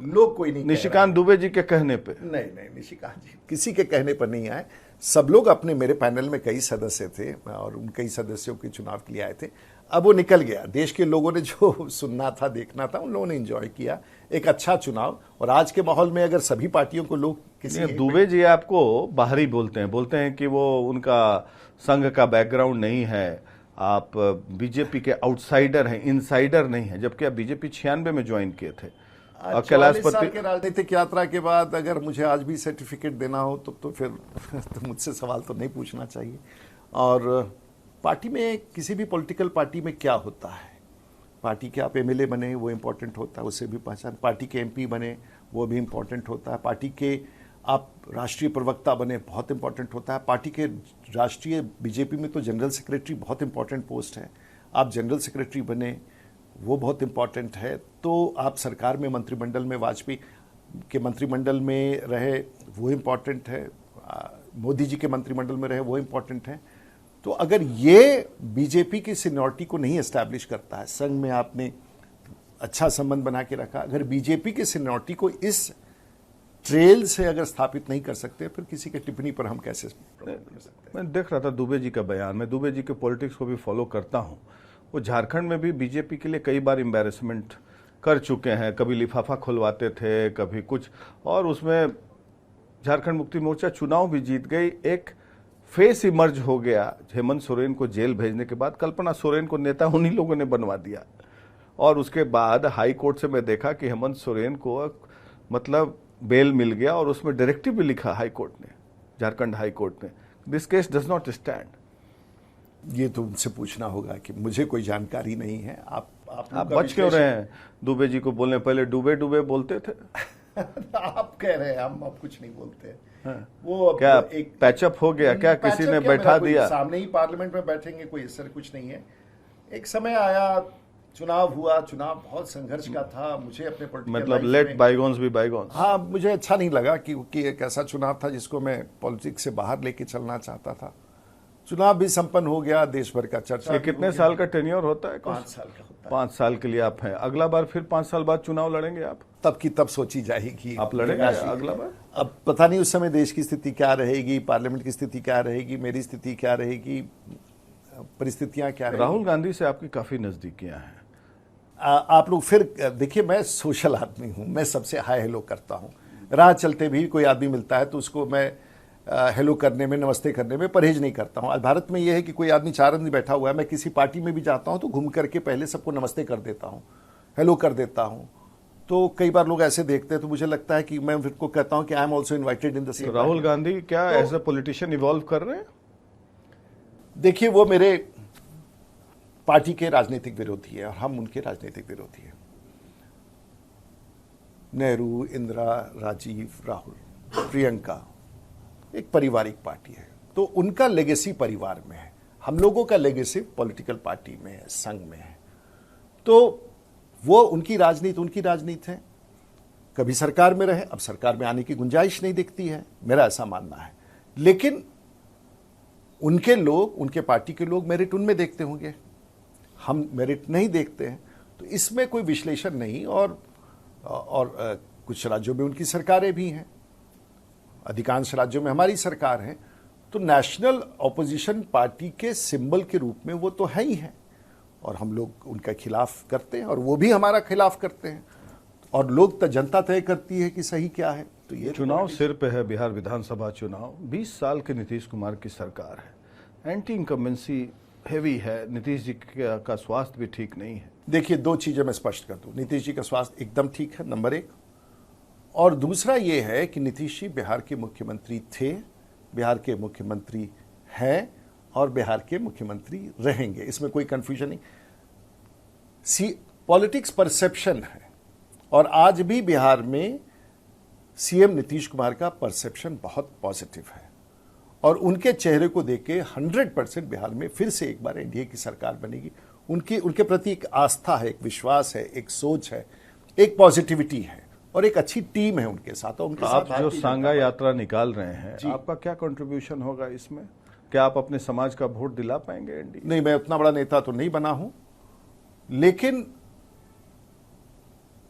लोग कोई नहीं। निशिकांत दुबे जी के कहने पे? नहीं, निशिकांत जी किसी के कहने पर नहीं आए। सब लोग अपने, मेरे पैनल में कई सदस्य थे और उन कई सदस्यों के चुनाव के लिए आए थे। अब वो निकल गया। देश के लोगों ने जो सुनना था, देखना था, उन लोगों ने एंजॉय किया एक अच्छा चुनाव। और आज के माहौल में अगर सभी पार्टियों को लोग किसी, दुबे जी आपको बाहरी बोलते हैं कि वो उनका संघ का बैकग्राउंड नहीं है, आप बीजेपी के आउटसाइडर हैं, इनसाइडर नहीं है, जबकि आप बीजेपी 96 में ज्वाइन किए थे। और कैलाशपति के राजनीतिक यात्रा के बाद अगर मुझे आज भी सर्टिफिकेट देना हो तो फिर तो मुझसे सवाल तो नहीं पूछना चाहिए। और पार्टी में, किसी भी पॉलिटिकल पार्टी में क्या होता है, पार्टी के आप एमएलए बने वो इम्पोर्टेंट होता है, उससे भी पहचान। पार्टी के एमपी बने वो भी इम्पोर्टेंट होता है। पार्टी के आप राष्ट्रीय प्रवक्ता बने, बहुत इंपॉर्टेंट होता है। पार्टी के राष्ट्रीय, बीजेपी में तो जनरल सेक्रेटरी बहुत इंपॉर्टेंट पोस्ट है, आप जनरल सेक्रेटरी बने वो बहुत इंपॉर्टेंट है। तो आप सरकार में, मंत्रिमंडल में, वाजपेयी के मंत्रिमंडल में रहे वो इंपॉर्टेंट है, मोदी जी के मंत्रिमंडल में रहे वो इंपॉर्टेंट है। तो अगर ये बीजेपी की सीनियरिटी को नहीं एस्टैब्लिश करता है, संघ में आपने अच्छा संबंध बना के रखा, अगर बीजेपी की सीनियरिटी को इस ट्रेल से अगर स्थापित नहीं कर सकते, फिर किसी के टिप्पणी पर हम कैसे कर सकते? मैं देख रहा था दुबे जी का बयान, मैं दुबे जी के पॉलिटिक्स को भी फॉलो करता हूं। वो झारखंड में भी बीजेपी के लिए कई बार एम्बैरेसमेंट कर चुके हैं, कभी लिफाफा खुलवाते थे, कभी कुछ, और उसमें झारखंड मुक्ति मोर्चा चुनाव भी जीत गई। एक फेस इमर्ज हो गया हेमंत सोरेन को जेल भेजने के बाद। कल्पना सोरेन को नेता उन्हीं लोगों ने बनवा दिया, और उसके बाद हाई कोर्ट से मैं देखा कि हेमंत सोरेन को मतलब बेल मिल गया, और उसमें डायरेक्टिव भी लिखा हाई कोर्ट ने, झारखंड हाई कोर्ट ने, this case does not stand. ये तो उनसे पूछना होगा कि मुझे कोई जानकारी नहीं है। आप बच क्यों रहे हैं दुबे जी को बोलने? पहले डूबे डूबे बोलते थे। आप कह रहे हैं, हम अब कुछ नहीं बोलते हैं। हाँ। वो क्या एक पैचअप हो गया क्या? किसी ने बैठा दिया? सामने ही पार्लियामेंट में बैठेंगे, कोई असर कुछ नहीं है। एक समय आया चुनाव हुआ, चुनाव बहुत संघर्ष का था। मुझे अपने पॉलिटिकल मतलब लाइफ लेट में- बाइगॉन्स भी बाइगॉन्स। हाँ, मुझे अच्छा नहीं लगा कि एक ऐसा चुनाव था जिसको मैं पॉलिटिक्स से बाहर लेके चलना चाहता था। चुनाव भी संपन्न हो गया, देश भर का चर्चा ये भी कितने हो साल गया। का टेन्योर होता है? 5 साल का होता है। 5 साल के लिए आप हैं, अगला बार फिर 5 साल बाद चुनाव लड़ेंगे आप? तब की तब सोची जाएगी। आप लड़ेंगे अगला बार? अब पता नहीं उस समय देश की स्थिति क्या रहेगी, पार्लियामेंट की स्थिति क्या रहेगी, मेरी स्थिति क्या रहेगी, परिस्थितियां क्या रहेगी। राहुल गांधी से आपकी काफी नजदीकियां हैं। आप लोग फिर देखिए, मैं सोशल आदमी हूं, मैं सबसे हाय हेलो करता हूं। राह चलते भी कोई आदमी मिलता है तो उसको मैं हेलो करने में, नमस्ते करने में परहेज नहीं करता हूं। आज भारत में यह है कि कोई आदमी 4 आदमी बैठा हुआ है, मैं किसी पार्टी में भी जाता हूं तो घूम करके पहले सबको नमस्ते कर देता हूं, हेलो कर देता हूं। तो कई बार लोग ऐसे देखते हैं तो मुझे लगता है कि मैं उनको कहता हूं कि I am also invited in the same. Rahul Gandhi क्या एज ए पॉलिटिशियन इवॉल्व कर रहे हैं? देखिए, वो मेरे पार्टी के राजनीतिक विरोधी है और हम उनके राजनीतिक विरोधी हैं। नेहरू, इंदिरा, राजीव, राहुल, प्रियंका एक पारिवारिक पार्टी है, तो उनका लेगेसी परिवार में है। हम लोगों का लेगेसी पॉलिटिकल पार्टी में है, संघ में है। तो वो उनकी राजनीति है। कभी सरकार में रहे, अब सरकार में आने की गुंजाइश नहीं दिखती है, मेरा ऐसा मानना है। लेकिन उनके लोग, उनके पार्टी के लोग मेरिट उनमें देखते होंगे, हम मेरिट नहीं देखते हैं। तो इसमें कोई विश्लेषण नहीं। और कुछ राज्यों में उनकी सरकारें भी हैं, अधिकांश राज्यों में हमारी सरकार है। तो नेशनल ऑपोजिशन पार्टी के सिंबल के रूप में वो तो है ही है और हम लोग उनका खिलाफ करते हैं और वो भी हमारा खिलाफ करते हैं। और लोग जनता तय करती है कि सही क्या है। तो ये चुनाव सिर पे है, बिहार विधानसभा चुनाव। 20 साल के नीतीश कुमार की सरकार है, एंटी इनकम्बेंसी हैवी है, नीतीश जी का स्वास्थ्य भी ठीक नहीं है। देखिए, 2 चीजें मैं स्पष्ट कर दूं। नीतीश जी का स्वास्थ्य एकदम ठीक है, नंबर 1। और दूसरा ये है कि नीतीश जी बिहार के मुख्यमंत्री थे, बिहार के मुख्यमंत्री हैं और बिहार के मुख्यमंत्री रहेंगे, इसमें कोई कंफ्यूजन नहीं। पॉलिटिक्स परसेप्शन है और आज भी बिहार में सीएम नीतीश कुमार का परसेप्शन बहुत पॉजिटिव है और उनके चेहरे को देख के 100% बिहार में फिर से एक बार एनडीए की सरकार बनेगी। उनके प्रति एक आस्था है, एक विश्वास है, एक सोच है, एक पॉजिटिविटी है और एक अच्छी टीम है उनके साथ। और उनके आप साथ जो सांगा यात्रा निकाल रहे हैं, आपका क्या कंट्रीब्यूशन होगा इसमें? क्या आप अपने समाज का वोट दिला पाएंगे एनडीए? नहीं, मैं उतना बड़ा नेता तो नहीं बना हूं, लेकिन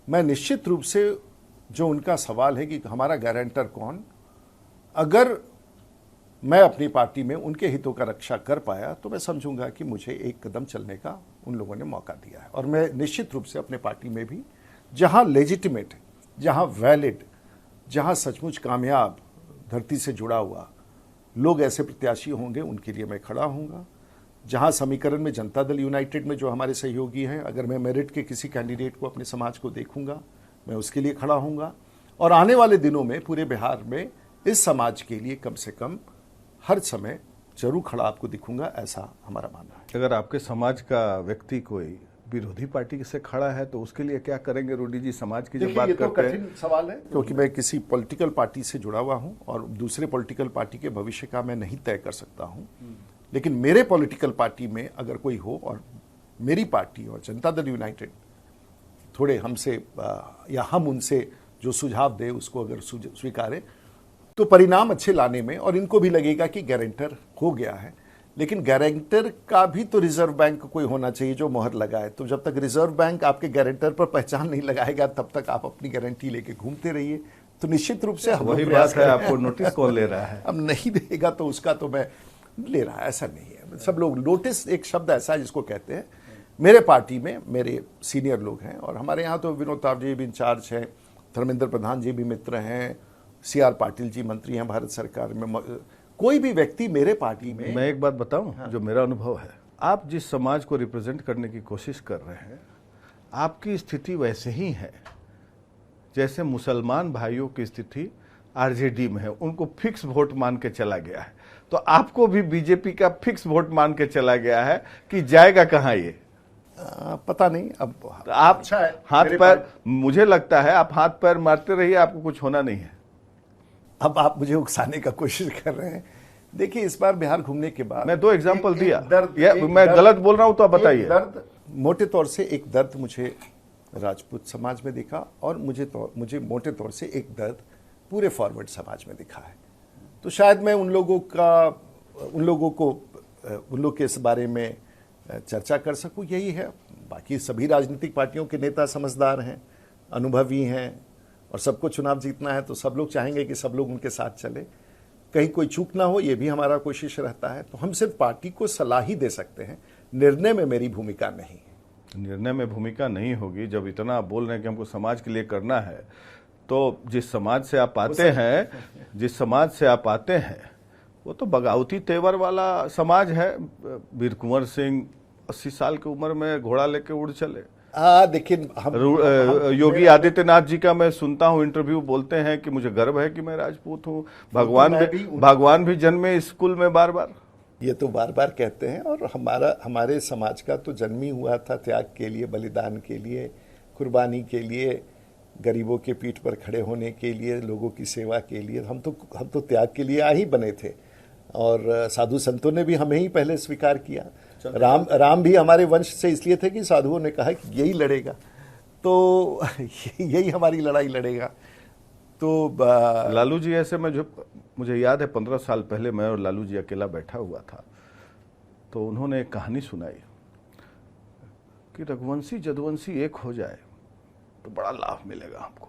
मैं निश्चित रूप से, जो उनका सवाल है कि हमारा गारंटर कौन, अगर मैं अपनी पार्टी में उनके हितों का रक्षा कर पाया तो मैं समझूंगा कि मुझे एक कदम चलने का उन लोगों ने मौका दिया है। और मैं निश्चित रूप से अपने पार्टी में भी, जहां लेजिटिमेट है, जहां वैलिड, जहां सचमुच कामयाब, धरती से जुड़ा हुआ लोग ऐसे प्रत्याशी होंगे, उनके लिए मैं खड़ा हूंगा। जहां समीकरण में जनता दल यूनाइटेड में जो हमारे सहयोगी हैं, अगर मैं मेरिट के किसी कैंडिडेट को अपने समाज को देखूंगा, मैं उसके लिए खड़ा हूंगा। और आने वाले दिनों में पूरे बिहार में इस समाज के लिए कम से कम हर समय जरूर खड़ा आपको दिखूंगा, ऐसा हमारा मानना है। अगर आपके समाज का व्यक्ति कोई विरोधी पार्टी से खड़ा है तो उसके लिए क्या करेंगे रूडी जी? समाज की जब बात करते हैं, कठिन सवाल है, क्योंकि मैं किसी पॉलिटिकल पार्टी से जुड़ा हुआ हूं और दूसरे पॉलिटिकल पार्टी के भविष्य का मैं नहीं तय कर सकता हूं। लेकिन मेरे पॉलिटिकल पार्टी में अगर कोई हो और मेरी पार्टी और जनता दल यूनाइटेड थोड़े हमसे या हम उनसे जो सुझाव दे उसको अगर स्वीकारे तो परिणाम अच्छे लाने में, और इनको भी लगेगा कि गारंटर हो गया है। लेकिन गारंटर का भी तो रिजर्व बैंक कोई होना चाहिए जो मोहर लगाए। तो जब तक रिजर्व बैंक आपके गारंटर पर पहचान नहीं लगाएगा तब तक आप अपनी गारंटी लेके घूमते रहिए। तो निश्चित रूप से हम वही बात है, आपको नोटिस कौन ले रहा है? अब नहीं देगा तो उसका तो मैं ले रहा, ऐसा नहीं है। सब लोग, नोटिस एक शब्द ऐसा है जिसको कहते हैं। मेरे पार्टी में मेरे सीनियर लोग हैं और हमारे यहाँ तो विनोद तावड़े जी भी इंचार्ज हैं, धर्मेंद्र प्रधान जी भी मित्र हैं, CR पाटिल जी मंत्री हैं भारत सरकार में। कोई भी व्यक्ति मेरे पार्टी में, मैं एक बात बताऊं, जो मेरा अनुभव है, आप जिस समाज को रिप्रेजेंट करने की कोशिश कर रहे हैं, आपकी स्थिति वैसे ही है जैसे मुसलमान भाइयों की स्थिति आरजेडी में है। उनको फिक्स वोट मान के चला गया है, तो आपको भी बीजेपी का फिक्स वोट मान के चला गया है कि जाएगा कहां ये? पता नहीं। अब आप अच्छा है, हाथ पैर, मुझे लगता है आप हाथ पैर मारते रहिए, आपको कुछ होना नहीं है। अब आप मुझे उकसाने का कोशिश कर रहे हैं। देखिए, इस बार बिहार घूमने के बाद मैं 2 एग्जाम्पल दिया, दर्द, मैं गलत बोल रहा हूं तो आप बताइए। दर्द मोटे तौर से एक दर्द मुझे राजपूत समाज में दिखा और मुझे मोटे तौर से एक दर्द पूरे फॉरवर्ड समाज में दिखा है। तो शायद मैं उन लोगों के इस बारे में चर्चा कर सकूं, यही है। बाकी सभी राजनीतिक पार्टियों के नेता समझदार हैं, अनुभवी हैं और सबको चुनाव जीतना है, तो सब लोग चाहेंगे कि सब लोग उनके साथ चले, कहीं कोई चूक ना हो, ये भी हमारा कोशिश रहता है। तो हम सिर्फ पार्टी को सलाह ही दे सकते हैं, निर्णय में मेरी भूमिका नहीं है। निर्णय में भूमिका नहीं होगी। जब इतना आप बोल रहे हैं कि हमको समाज के लिए करना है, तो जिस समाज से आप आते हैं वो तो बगावती तेवर वाला समाज है। वीर कुंवर सिंह 80 साल की उम्र में घोड़ा लेके उड़ चले। लेकिन योगी आदित्यनाथ जी का मैं सुनता हूं इंटरव्यू, बोलते हैं कि मुझे गर्व है कि मैं राजपूत हूं। भगवान भी जन्मे स्कूल में बार बार। ये तो बार बार कहते हैं। और हमारे समाज का तो जन्म ही हुआ था त्याग के लिए, बलिदान के लिए, कुर्बानी के लिए, गरीबों के पीठ पर खड़े होने के लिए, लोगों की सेवा के लिए। हम तो त्याग के लिए आ ही बने थे। और साधु संतों ने भी हमें ही पहले स्वीकार किया। राम भी हमारे वंश से इसलिए थे कि साधुओं ने कहा कि यही लड़ेगा, तो यही हमारी लड़ाई लड़ेगा। तो लालू जी ऐसे में, जो मुझे याद है 15 साल पहले मैं और लालू जी अकेला बैठा हुआ था, तो उन्होंने एक कहानी सुनाई कि रघुवंशी जदुवंशी एक हो जाए तो बड़ा लाभ मिलेगा हमको,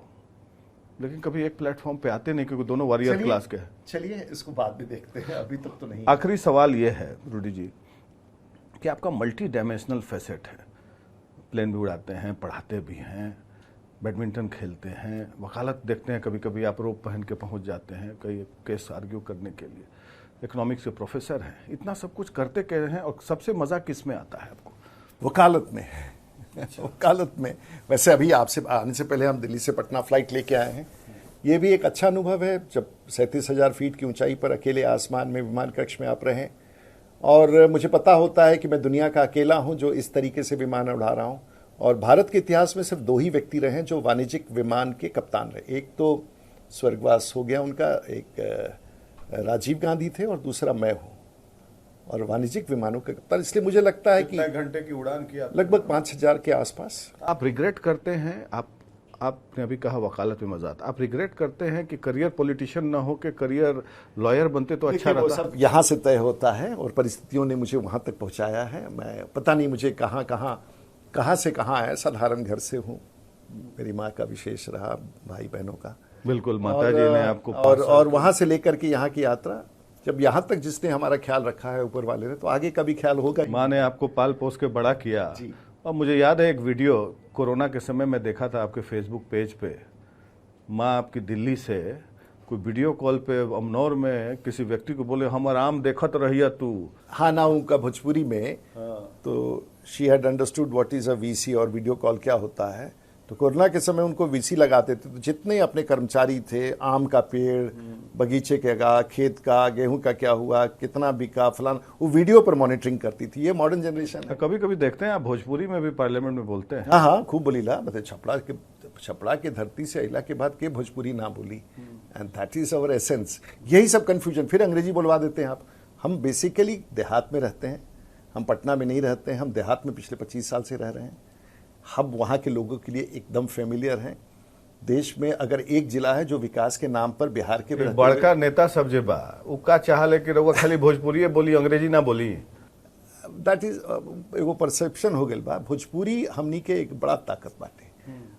लेकिन कभी एक प्लेटफॉर्म पे आते नहीं क्योंकि दोनों वॉरियर क्लास के हैं। चलिए इसको बाद में देखते हैं, अभी तक तो नहीं। आखिरी सवाल ये है रूडी जी कि आपका मल्टी डायमेंशनल फेसेट है। प्लेन भी उड़ाते हैं, पढ़ाते भी हैं, बैडमिंटन खेलते हैं, वकालत देखते हैं, कभी कभी आप रोब पहन के पहुंच जाते हैं कई केस आर्ग्यू करने के लिए, इकोनॉमिक्स के प्रोफेसर हैं, इतना सब कुछ करते कह हैं, और सबसे मजा किस में आता है आपको? वकालत में। वकालत में। वैसे अभी आपसे आने से पहले हम दिल्ली से पटना फ्लाइट लेके आए हैं। ये भी एक अच्छा अनुभव है जब 37,000 फीट की ऊंचाई पर अकेले आसमान में विमान कक्ष में आप रहें, और मुझे पता होता है कि मैं दुनिया का अकेला हूं जो इस तरीके से विमान उड़ा रहा हूं। और भारत के इतिहास में सिर्फ 2 ही व्यक्ति रहे जो वाणिज्यिक विमान के कप्तान रहे। एक तो स्वर्गवास हो गया उनका, एक राजीव गांधी थे, और दूसरा मैं हूं, और वाणिज्यिक विमानों के कप्तान। इसलिए मुझे लगता है कि घंटे की उड़ान किया, लगभग 5,000 के आसपास। आप रिग्रेट करते हैं, आपने अभी कहा वकालत में मजा आता, आप रिग्रेट करते हैं कि करियर पॉलिटिशियन ना हो के करियर लॉयर बनते तो अच्छा रहता? सब यहाँ से तय होता है और परिस्थितियों ने मुझे वहां तक पहुंचाया है। मैं पता नहीं मुझे कहाँ से कहाँ आया। साधारण घर से हूँ, मेरी माँ का विशेष रहा, भाई बहनों का। बिल्कुल, माता जी ने आपको और वहां से लेकर के यहाँ की यात्रा, जब यहाँ तक जिसने हमारा ख्याल रखा है ऊपर वाले ने, तो आगे का भी ख्याल होगा। माँ ने आपको पाल पोस के बड़ा किया। और मुझे याद है एक वीडियो कोरोना के समय में देखा था आपके फेसबुक पेज पे, माँ आपकी दिल्ली से कोई वीडियो कॉल पे अमनौर में किसी व्यक्ति को बोले हम आराम देखत रहिया तू। हाँ ना, उनका भोजपुरी में। तो she had understood what is a VC और वीडियो कॉल क्या होता है। तो कोरोना के समय उनको वीसी लगाते थे, तो जितने अपने कर्मचारी थे, आम का पेड़, बगीचे का, खेत का, गेहूं का क्या हुआ, कितना बिका, फलान, वो वीडियो पर मॉनिटरिंग करती थी। ये मॉडर्न जनरेशन है। कभी कभी देखते हैं आप भोजपुरी में भी पार्लियामेंट में बोलते हैं। हाँ, खूब बोलीला। मतलब छपड़ा के धरती से अइला के बाद के भोजपुरी ना बोली, and that is our essence. यही सब कंफ्यूजन, फिर अंग्रेजी बोलवा देते हैं आप। हम बेसिकली देहात में रहते हैं, हम पटना में नहीं रहते हैं, हम देहात में पिछले 25 साल से रह रहे हैं। हम वहाँ के लोगों के लिए एकदम फेमिलियर हैं। देश में अगर एक जिला है जो विकास के नाम पर बिहार के बड़का नेता सब जे बा उका चाह ले कि रउआ खाली भोजपुरी बोली, अंग्रेजी ना बोली। दैट इज एगो परसेप्शन हो गई बा। भोजपुरी हमनी के एक बड़ा ताकत बाटे।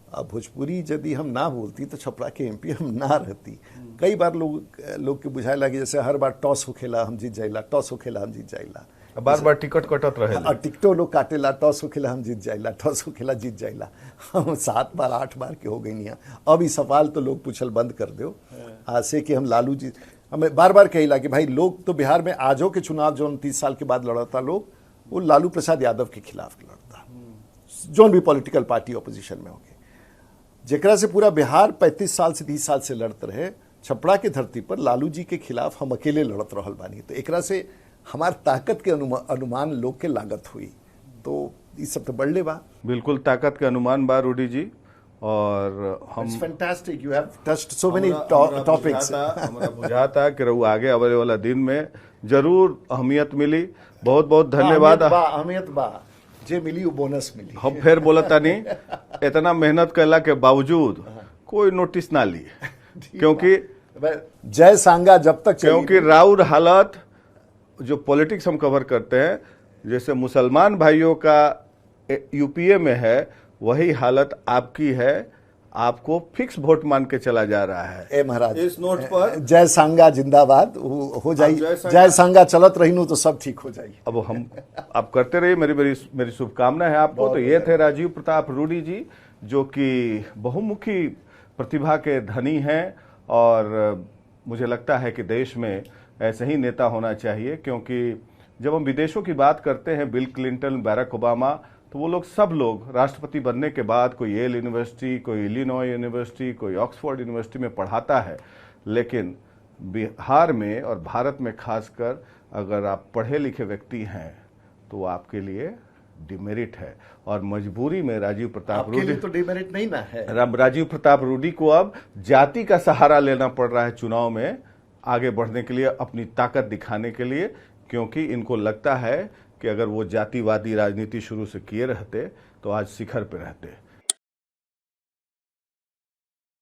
अब भोजपुरी यदि हम ना बोलती तो छपरा के एमपी हम ना रहती। कई बार लोग के बुझाए लगे जैसे हर बार टॉस होखेला हम जीत जाइला, टॉस होखेला हम जीत जाइला, बार बार टिकट कटत रहे और टिकटो लोग काटेला, टॉस होखेला हम जीत जाइला, टॉस होखेला जीत जाइला। हम 7 बार 8 बार के हो गई नहीं। अब ये सवाल तो लोग पूछल बंद कर दो। आज से कि हम लालू जी, हमें बार बार कहिला कि भाई लोग तो बिहार में आजो के चुनाव जो 29 साल के बाद लड़ता लोग, वो लालू प्रसाद यादव के खिलाफ लड़ता, जो भी पॉलिटिकल पार्टी ऑपोजिशन में होगी, जेकरा से पूरा बिहार 35 साल से 30 साल से लड़त रहे। छपड़ा के धरती पर लालू जी के खिलाफ हम अकेले लड़त रहल बानी। तो एकरा से हमार ताकत के अनुमान लोग के लागत हुई। तो ये सब तो बढ़ले बा। बिल्कुल ताकत के अनुमान बा रूडी जी। और हम fantastic, you have touched so many topics. हमरा बुझाता कि रहू आगे आवे वाला दिन में जरूर अहमियत मिली। बहुत बहुत धन्यवाद। अहमियत बा। जे मिली वो बोनस मिली। हम फिर बोलता नहीं, इतना मेहनत करला के बावजूद कोई नोटिस ना ली, क्योंकि जय सांगा जब तक चली क्योंकि राउर हालत जो पॉलिटिक्स हम कवर करते हैं, जैसे मुसलमान भाइयों का यूपीए में है, वही हालत आपकी है। आपको फिक्स वोट मान के चला जा रहा है। ए महाराज, इस नोट पर जय सांगा जिंदाबाद हो जाई, जय सांगा चलत रही नु तो सब ठीक हो जाई। अब हम आप करते रहिए, मेरी शुभकामना है आपको। तो ये थे राजीव प्रताप रूडी जी, जो कि बहुमुखी प्रतिभा के धनी हैं, और मुझे लगता है कि देश में ऐसे ही नेता होना चाहिए, क्योंकि जब हम विदेशों की बात करते हैं, बिल क्लिंटन, बैरक ओबामा, तो वो लोग सब लोग राष्ट्रपति बनने के बाद कोई येल यूनिवर्सिटी, कोई इलिनॉय यूनिवर्सिटी, कोई ऑक्सफोर्ड यूनिवर्सिटी में पढ़ाता है, लेकिन बिहार में और भारत में खासकर अगर आप पढ़े लिखे व्यक्ति हैं तो आपके लिए डिमेरिट है। और मजबूरी में राजीव प्रताप रूडी तो डिमेरिट नहीं ना है। राजीव प्रताप रूडी को अब जाति का सहारा लेना पड़ रहा है चुनाव में आगे बढ़ने के लिए, अपनी ताकत दिखाने के लिए, क्योंकि इनको लगता है कि अगर वो जातिवादी राजनीति शुरू से किए रहते तो आज शिखर पे रहते।